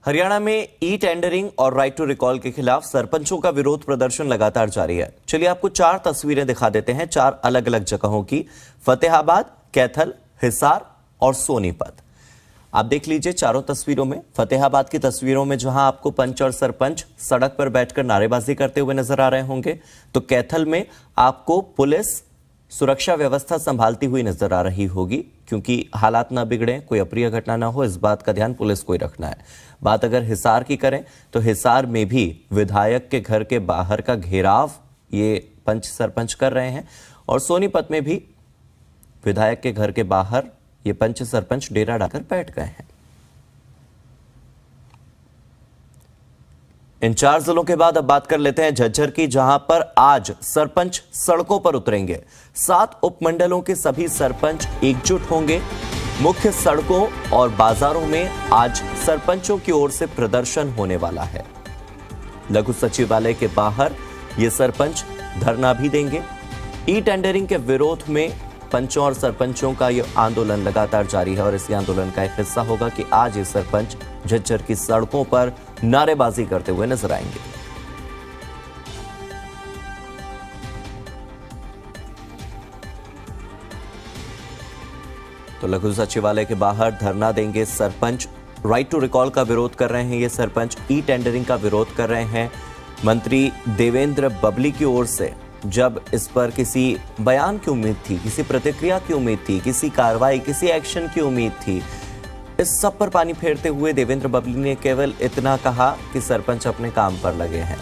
हरियाणा में e tendering और right to recall के खिलाफ सरपंचों का विरोध प्रदर्शन लगातार जारी है। चलिए आपको 4 तस्वीरें दिखा देते हैं 4 अलग अलग जगहों की, फतेहाबाद, कैथल, हिसार और सोनीपत। आप देख लीजिए चारों तस्वीरों में। फतेहाबाद की तस्वीरों में जहां आपको पंच और सरपंच सड़क पर बैठकर नारेबाजी करते हुए नजर आ रहे होंगे, तो कैथल में आपको पुलिस सुरक्षा व्यवस्था संभालती हुई नजर आ रही होगी, क्योंकि हालात ना बिगड़े, कोई अप्रिय घटना ना हो, इस बात का ध्यान पुलिस को ही रखना है। बात अगर हिसार की करें तो हिसार में भी विधायक के घर के बाहर का घेराव ये पंच सरपंच कर रहे हैं, और सोनीपत में भी विधायक के घर के बाहर ये पंच सरपंच डेरा डालकर बैठ गए हैं। इन 4 जिलों के बाद अब बात कर लेते हैं झज्जर की, जहां पर आज सरपंच सड़कों पर उतरेंगे। 7 उपमंडलों के सभी सरपंच एकजुट होंगे। मुख्य सड़कों और बाजारों में आज सरपंचों की ओर से प्रदर्शन होने वाला है। लघु सचिवालय के बाहर ये सरपंच धरना भी देंगे। ई टेंडरिंग के विरोध में पंचों और सरपंचों का यह आंदोलन लगातार जारी है, और इसी आंदोलन का एक हिस्सा होगा कि आज ये सरपंच झज्जर की सड़कों पर नारेबाजी करते हुए नजर आएंगे। तो लघु सचिवालय के बाहर धरना देंगे सरपंच। राइट टू रिकॉल का विरोध कर रहे हैं ये सरपंच, ई टेंडरिंग का विरोध कर रहे हैं। मंत्री देवेंद्र बबली की ओर से जब इस पर किसी बयान की उम्मीद थी, किसी प्रतिक्रिया की उम्मीद थी, किसी कार्रवाई, किसी एक्शन की उम्मीद थी, इस सब पर पानी फेरते हुए देवेंद्र बबली ने केवल इतना कहा कि सरपंच अपने काम पर लगे हैं।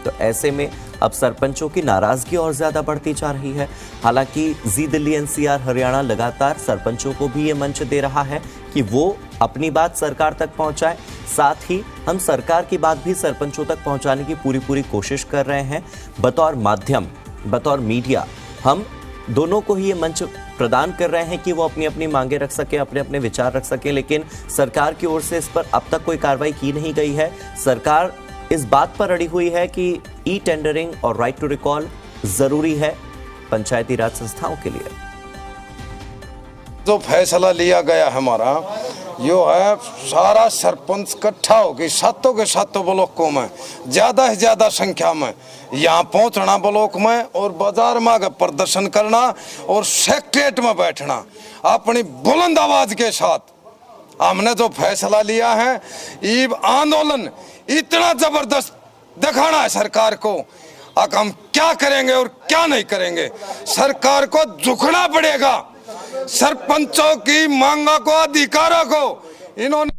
तो ऐसे में अब सरपंचों की नाराजगी और ज्यादा बढ़ती जा रही है। हालांकि जी दिल्ली एनसीआर हरियाणा लगातार सरपंचों को भी ये मंच दे रहा है कि वो अपनी बात सरकार तक पहुंचाए, साथ ही हम सरकार की बात भी सरपंचों तक पहुंचाने की पूरी कोशिश कर रहे हैं। बतौर माध्यम, बतौर मीडिया, हम दोनों को ही ये मंच प्रदान कर रहे हैं कि वो अपनी अपनी मांगे रख सके, अपने अपने विचार रख सके, लेकिन सरकार की ओर से इस पर अब तक कोई कार्रवाई की नहीं गई है। सरकार इस बात पर अड़ी हुई है कि ई टेंडरिंग और राइट टू रिकॉल जरूरी है पंचायती राज संस्थाओं के लिए। जो फैसला लिया गया हमारा यो है, सारा सरपंच इकट्ठा होकर सातों के सातों ब्लॉकों में ज्यादा से ज्यादा संख्या में यहाँ पहुँचना ब्लॉक में, और बाजार में आगे प्रदर्शन करना, और सेक्रेटरीट में बैठना अपनी बुलंद आवाज के साथ। हमने जो फैसला लिया है, ये आंदोलन इतना जबरदस्त दिखाना है सरकार को, अब हम क्या करेंगे और क्या नहीं करेंगे। सरकार को झुकना पड़ेगा, सरपंचों की मांगों को, अधिकारों को इन्होंने।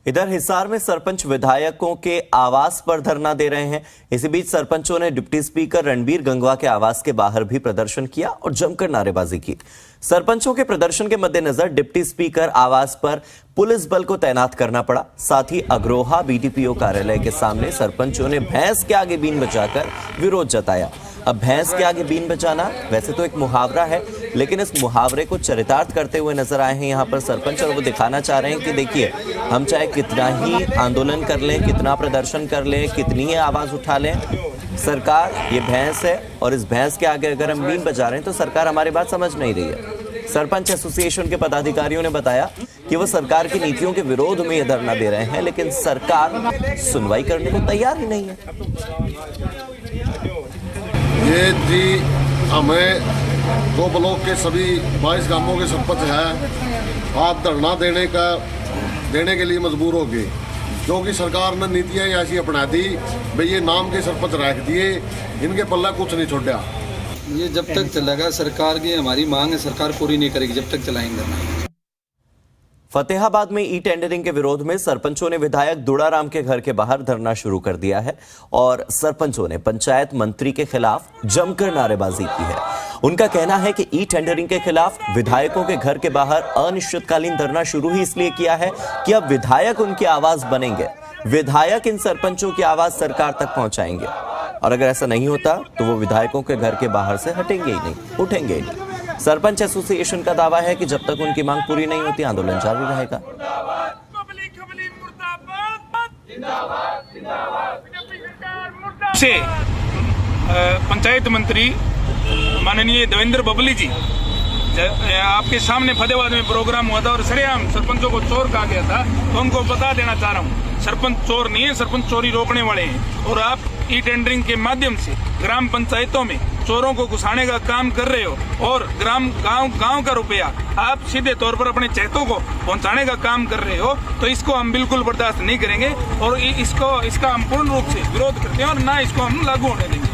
इधर हिसार में सरपंच विधायकों के आवास पर धरना दे रहे हैं। इसी बीच सरपंचों ने डिप्टी स्पीकर रणबीर गंगवा के आवास के बाहर भी प्रदर्शन किया और जमकर नारेबाजी की। सरपंचों के प्रदर्शन के मद्देनजर डिप्टी स्पीकर आवास पर पुलिस बल को तैनात करना पड़ा। साथ ही अग्रोहा बीडीपीओ कार्यालय के सामने सरपंचों ने भैंस के आगे बीन बजाकर विरोध जताया। अब भैंस के आगे बीन बजाना वैसे तो एक मुहावरा है, लेकिन इस मुहावरे को चरितार्थ करते हुए नजर आए हैं यहाँ पर सरपंच, और वो दिखाना चाह रहे हैं कि देखिए, हम चाहे कितना ही आंदोलन कर लें, कितना प्रदर्शन कर लें, कितनी ही आवाज उठा लें, सरकार ये भैंस है, और इस भैंस के आगे अगर हम बीन बजा रहे हैं तो सरकार हमारी बात समझ नहीं रही है। सरपंच एसोसिएशन के पदाधिकारियों ने बताया कि वो सरकार की नीतियों के विरोध में ये धरना दे रहे हैं, लेकिन सरकार सुनवाई करने को तैयार ही नहीं है। ये जी हमें 2 ब्लॉक के सभी 22 गांवों के सरपंच हैं, आज धरना देने के लिए मजबूर हो गए, क्योंकि सरकार ने नीतियाँ ऐसी अपना दी, भाई ये नाम के सरपंच रख दिए, इनके पल्ला कुछ नहीं छोड़ा। ये जब तक चलेगा, सरकार की हमारी मांग है, सरकार पूरी नहीं करेगी जब तक चलाएंगे। फतेहाबाद में ई टेंडरिंग के विरोध में सरपंचों ने विधायक दुड़ाराम के घर के बाहर धरना शुरू कर दिया है, और सरपंचों ने पंचायत मंत्री के खिलाफ जमकर नारेबाजी की है। उनका कहना है कि ई टेंडरिंग के खिलाफ विधायकों के घर के बाहर अनिश्चितकालीन धरना शुरू ही इसलिए किया है कि अब विधायक उनकी आवाज बनेंगे, विधायक इन सरपंचों की आवाज सरकार तक पहुंचाएंगे, और अगर ऐसा नहीं होता तो वो विधायकों के घर के बाहर से हटेंगे ही नहीं, उठेंगे ही नहीं। सरपंच एसोसिएशन का दावा है कि जब तक उनकी मांग पूरी नहीं होती आंदोलन जारी रहेगा। से पंचायत मंत्री माननीय देवेंद्र बबली जी आपके सामने फतेहाबाद में प्रोग्राम हुआ था और सरेआम सरपंचों को चोर कहा गया था, तो उनको बता देना चाह रहा हूँ, सरपंच चोर नहीं है, सरपंच चोरी रोकने वाले हैं। और आप ई टेंडरिंग के माध्यम से ग्राम पंचायतों में चोरों को घुसाने का काम कर रहे हो और गांव का रुपया आप सीधे तौर पर अपने चहेतों को पहुंचाने का काम कर रहे हो, तो इसको हम बिल्कुल बर्दाश्त नहीं करेंगे और इसका हम पूर्ण रूप से विरोध करते हैं और ना इसको हम लागू होने देंगे।